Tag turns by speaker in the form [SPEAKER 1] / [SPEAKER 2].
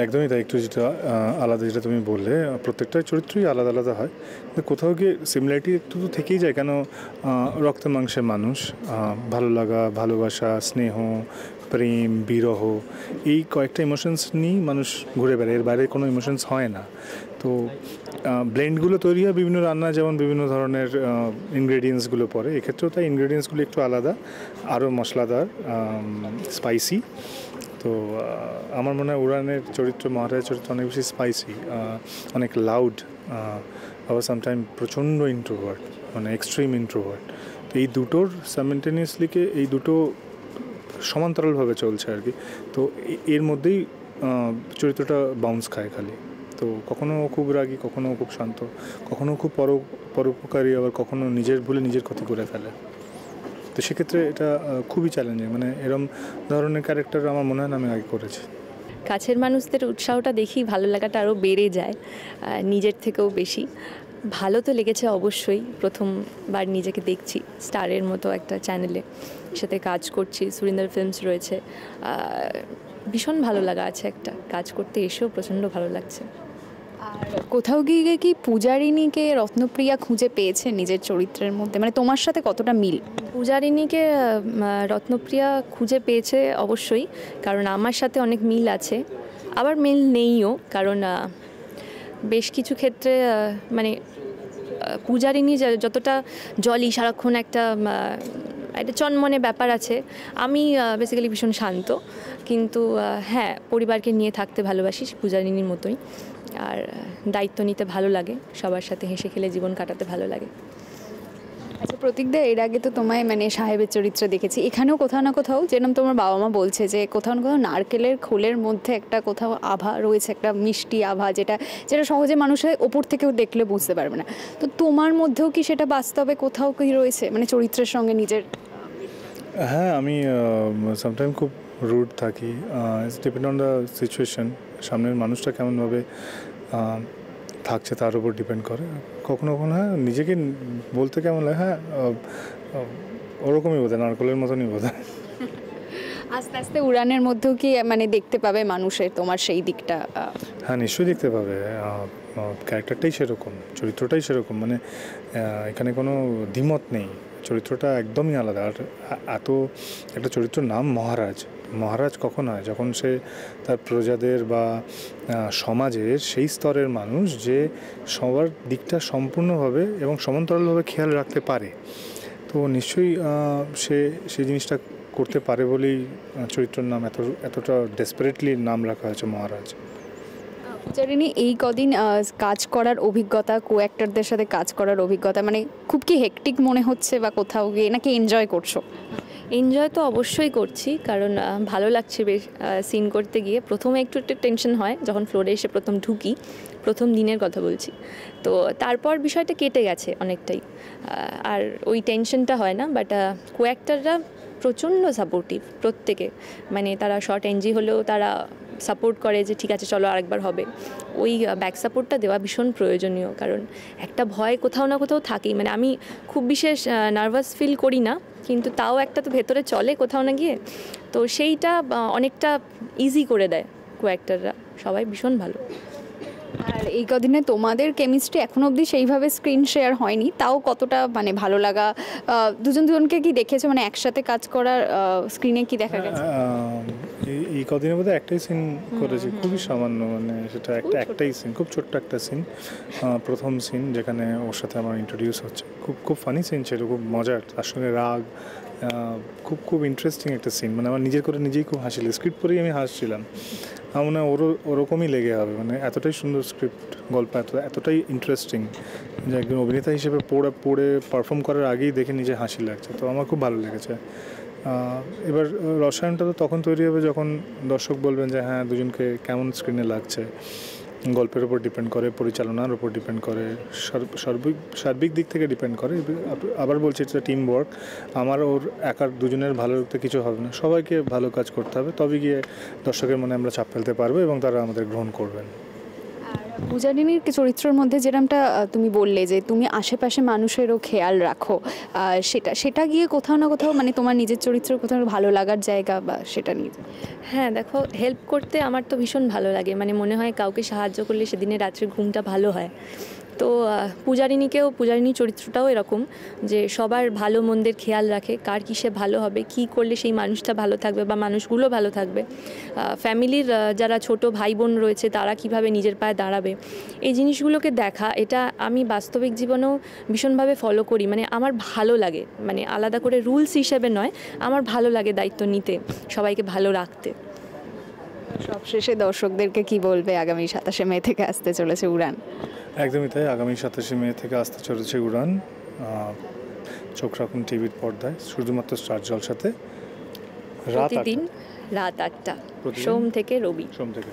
[SPEAKER 1] একদমই তাই। একটু যেটা আলাদা যেটা তুমি বললে, প্রত্যেকটা চরিত্রই আলাদা আলাদা হয়, কিন্তু কোথাও গিয়ে সিমিলারিটি একটু তো থেকেই যায়। কেন রক্ত মাংসের মানুষ, ভালো লাগা, ভালোবাসা, স্নেহ, প্রেম, বিরহ, এই কয়েকটা ইমোশনস নিয়েই মানুষ ঘুরে বেড়ায়, এর বাইরে কোনো ইমোশনস হয় না। তো ব্লেন্ডগুলো তৈরি হয় বিভিন্ন রান্না, যেমন বিভিন্ন ধরনের ইনগ্রেডিয়েন্টসগুলো পড়ে, এক্ষেত্রেও তাই ইনগ্রেডিয়েন্টসগুলো একটু আলাদা, আরও মশলাদার, স্পাইসি। তো আমার মনে হয় উড়ানের চরিত্র, মহারাজের চরিত্র অনেক বেশি স্পাইসি, অনেক লাউড, আবার সামটাইম প্রচণ্ড ইন্ট্রোভার্ট, মানে এক্সট্রিম ইন্ট্রোভার্ট। তো এই দুটোর সাইমেলটেনিয়াসলিকে এই দুটো সমান্তরালভাবে চলছে আর কি। তো এর মধ্যেই চরিত্রটা বাউন্স খায় খালি। তো কখনও খুব রাগী, কখনও খুব শান্ত, কখনও খুব পরোপকারী, আবার কখনও নিজের ভুলে নিজের ক্ষতি করে ফেলে। তো সেক্ষেত্রে এটা খুবই চ্যালেঞ্জিং, মানে এরম ধরনের ক্যারেক্টার আমার মনে হয় না আমি আগে করেছি।
[SPEAKER 2] কাছের মানুষদের উৎসাহটা দেখি ভালো লাগাটা আরও বেড়ে যায়, নিজের থেকেও বেশি। ভালো তো লেগেছে অবশ্যই, প্রথমবার নিজেকে দেখছি স্টারের মতো একটা চ্যানেলে, সাথে কাজ করছি, সুরিন্দর ফিল্মস রয়েছে, ভীষণ ভালো লাগা আছে, একটা কাজ করতে এসেও প্রচণ্ড ভালো লাগছে।
[SPEAKER 3] আর কোথাও গিয়ে কি পূজারিণীকে রত্নপ্রিয়া খুঁজে পেয়েছে নিজের চরিত্রের মধ্যে, মানে তোমার সাথে কতটা মিল?
[SPEAKER 2] পূজারিণীকে রত্নপ্রিয়া খুঁজে পেয়েছে অবশ্যই, কারণ আমার সাথে অনেক মিল আছে, আবার মিল নেইও, কারণ বেশ কিছু ক্ষেত্রে মানে পূজারিণী যতটা জলি, সারাক্ষণ একটা চনমনে ব্যাপার আছে, আমি বেসিক্যালি ভীষণ শান্ত, কিন্তু হ্যাঁ, পরিবারকে নিয়ে থাকতে ভালোবাসি পূজারিণীর মতোই, আর দায়িত্ব নিতে ভালো লাগে, সবার সাথে হেসে খেলে জীবন কাটাতে ভালো লাগে।
[SPEAKER 3] আচ্ছা প্রতীকদা, এর আগে তো তোমায় মানে সাহেবের চরিত্র দেখেছি, এখানেও কোথাও না কোথাও যেরকম তোমার বাবা মা বলছে যে কোথাও না কোথাও নারকেলের খোলের মধ্যে একটা কোথাও আভা রয়েছে, একটা মিষ্টি আভা, যেটা যেটা সহজে মানুষের ওপর থেকেও দেখলে বুঝতে পারবে না। তো তোমার মধ্যেও কি সেটা বাস্তবে কোথাও কি রয়েছে, মানে চরিত্রের সঙ্গে নিজের?
[SPEAKER 1] হ্যাঁ, আমি সামটাইম খুব রুড থাকি, it's depend on the situation, সামনের মানুষটা কেমনভাবে থাকছে তার উপর ডিপেন্ড করে। কখনো কখনো হ্যাঁ, নিজেকে বলতে কেমন লাগে, হ্যাঁ ওরকমই বোধ হয়, নারকলের মতনই বোধ হয়।
[SPEAKER 3] আস্তে আস্তে উড়ানের মধ্যেও কি মানে দেখতে পাবে মানুষের তোমার সেই দিকটা?
[SPEAKER 1] হ্যাঁ, নিশ্চয়ই দেখতে পাবে। ক্যারেক্টারটাই সেরকম, চরিত্রটাই সেরকম, মানে এখানে কোনো দ্বিমত নেই, চরিত্রটা একদমই আলাদা। আর এত একটা চরিত্রের নাম মহারাজ, মহারাজ কখন হয়? যখন সে তার প্রজাদের বা সমাজের সেই স্তরের মানুষ যে সবার দিকটা সম্পূর্ণভাবে এবং সমান্তরালভাবে খেয়াল রাখতে পারে। তো নিশ্চয়ই সে সেই জিনিসটা করতে পারে বলেই চরিত্রের নাম এতটা ডেসপারেটলি নাম রাখা হয়েছে মহারাজ।
[SPEAKER 3] পূজারিণী, এই কদিন কাজ করার অভিজ্ঞতা, কো অ্যাক্টরদের সাথে কাজ করার অভিজ্ঞতা, মানে খুব কি হেকটিক মনে হচ্ছে বা কোথাও গিয়ে নাকি এনজয় করছো?
[SPEAKER 2] এনজয় তো অবশ্যই করছি, কারণ ভালো লাগছে বেশ সিন করতে গিয়ে। প্রথমে একটু একটু টেনশন হয় যখন ফ্লোরে এসে প্রথম ঢুকি, প্রথম দিনের কথা বলছি, তো তারপর বিষয়টা কেটে গেছে অনেকটাই, আর ওই টেনশনটা হয় না। বাট কো অ্যাক্টররা প্রচণ্ড সাপোর্টিভ প্রত্যেকে, মানে তারা শর্ট এনজি হলেও তারা সাপোর্ট করে যে ঠিক আছে চলো আরেকবার হবে। ওই ব্যাক সাপোর্টটা দেওয়া ভীষণ প্রয়োজনীয়, কারণ একটা ভয় কোথাও না কোথাও থাকেই, মানে আমি খুব বিশেষ নার্ভাস ফিল করি না, কিন্তু তাও একটা তো ভেতরে চলে কোথাও না গিয়ে, তো সেইটা অনেকটা ইজি করে দেয় কো অ্যাক্টররা, সবাই ভীষণ ভালো।
[SPEAKER 3] আর এই কদিনে তোমাদের কেমিস্ট্রি এখনো অবধি সেইভাবে স্ক্রিন শেয়ার হয়নি, তাও কতটা মানে ভালো লাগা, দুজন দুজনকে কি দেখেছো, মানে একসাথে কাজ করার স্ক্রিনে কি দেখা গেছে?
[SPEAKER 1] এই কদিনের মধ্যে একটাই সিন করেছি, খুবই সামান্য, মানে সেটা একটাই সিন, খুব ছোট্ট একটা সিন, প্রথম সিন যেখানে ওর সাথে আমার ইন্ট্রোডিউস হচ্ছে। খুব ফানি সিন ছিল, খুব মজার, তার সঙ্গে রাগ, খুব ইন্টারেস্টিং একটা সিন, মানে আমার নিজের করে নিজেই খুব হাসি লাগে, স্ক্রিপ্ট পড়েই আমি হাসছিলাম। আমার মনে হয় ওরকমই লেগে হবে, মানে এতটাই সুন্দর স্ক্রিপ্ট, গল্প এতটাই ইন্টারেস্টিং যে একজন অভিনেতা হিসেবে পড়ে পারফর্ম করার আগেই দেখে নিজে হাসি লাগছে, তো আমার খুব ভালো লেগেছে। এবার রসায়নটা তো তখন তৈরি হবে যখন দর্শক বলবেন যে হ্যাঁ, দুজনকে কেমন স্ক্রিনে লাগছে। গল্পের উপর ডিপেন্ড করে, পরিচালনার উপর ডিপেন্ড করে, সার্বিক দিক থেকে ডিপেন্ড করে। আবার বলছি, এটা টিম ওয়ার্ক, আমার ওর একার দুজনের ভালো লাগতে কিছু হবে না, সবাইকে ভালো কাজ করতে হবে, তবে গিয়ে দর্শকের মনে আমরা চাপ ফেলতে পারবো এবং তারা আমাদের গ্রহণ করবেন।
[SPEAKER 3] আর পূজারিনীর চরিত্রের মধ্যে যেরকমটা তুমি বললে যে তুমি আশেপাশে মানুষেরও খেয়াল রাখো, সেটা গিয়ে কোথাও না কোথাও মানে তোমার নিজের চরিত্রের কোথাও ভালো লাগার জায়গা বা সেটা নিয়ে।
[SPEAKER 2] হ্যাঁ দেখো, হেল্প করতে আমার তো ভীষণ ভালো লাগে, মানে মনে হয় কাউকে সাহায্য করলে সেদিনে রাত্রে ঘুমটা ভালো হয়। তো পূজারিনী চরিত্রটাও এরকম, যে সবার ভালো মন্দের খেয়াল রাখে, কার কিসে ভালো হবে, কি করলে সেই মানুষটা ভালো থাকবে বা মানুষগুলো ভালো থাকবে, ফ্যামিলির যারা ছোট ভাই বোন রয়েছে তারা কিভাবে নিজের পায়ে দাঁড়াবে, এই জিনিসগুলোকে দেখা, এটা আমি বাস্তবিক জীবনেও ভীষণভাবে ফলো করি। মানে আমার ভালো লাগে, মানে আলাদা করে রুলস হিসেবে নয়, আমার ভালো লাগে দায়িত্ব নিতে, সবাইকে ভালো রাখতে।
[SPEAKER 3] সবশেষে দর্শকদেরকে কি বলবে আগামী 27শে মে থেকে আসতে চলেছে উড়ান?
[SPEAKER 1] একদমই তাই, আগামী 27শে মে থেকে আসতে চলেছে উড়ান। চোখ রাখুন টিভির পর্দায়, শুধুমাত্র স্টার জলসাতে।
[SPEAKER 2] প্রতিদিন রাত 8টা,
[SPEAKER 1] প্রতিদিন?
[SPEAKER 2] সোম থেকে রবি।
[SPEAKER 1] সোম থেকে